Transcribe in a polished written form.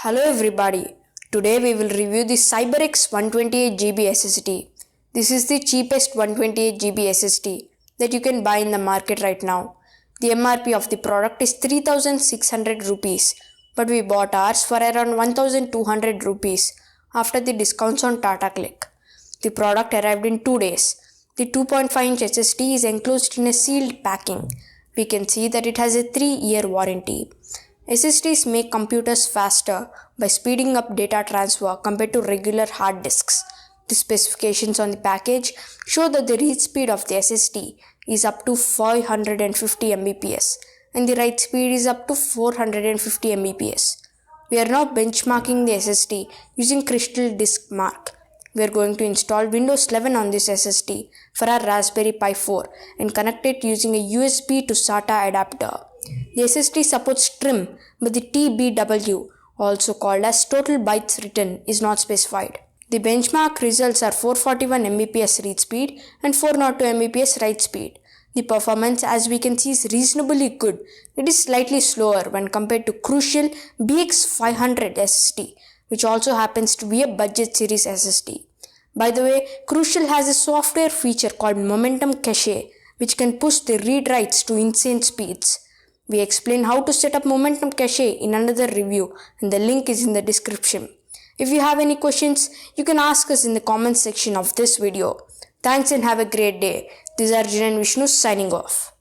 Hello everybody. Today we will review the CyberX 128GB SSD. This is the cheapest 128GB SSD that you can buy in the market right now. The MRP of the product is 3600 rupees, but we bought ours for around 1200 rupees after the discounts on Tata Click. The product arrived in 2 days. The 2.5-inch SSD is enclosed in a sealed packing. We can see that it has a 3-year warranty. SSDs make computers faster by speeding up data transfer compared to regular hard disks. The specifications on the package show that the read speed of the SSD is up to 550 Mbps and the write speed is up to 450 Mbps. We are now benchmarking the SSD using Crystal Disk Mark. We are going to install Windows 11 on this SSD for our Raspberry Pi 4 and connect it using a USB to SATA adapter. The SSD supports TRIM, but the TBW, also called as total bytes written, is not specified. The benchmark results are 441 Mbps read speed and 402 Mbps write speed. The performance, as we can see, is reasonably good. It is slightly slower when compared to Crucial BX500 SSD, which also happens to be a budget series SSD. By the way, Crucial has a software feature called Momentum Cache, which can push the read-writes to insane speeds. We explain how to set up Momentum Cache in another review and the link is in the description. If you have any questions, you can ask us in the comments section of this video. Thanks and have a great day. This is Arjun and Vishnu signing off.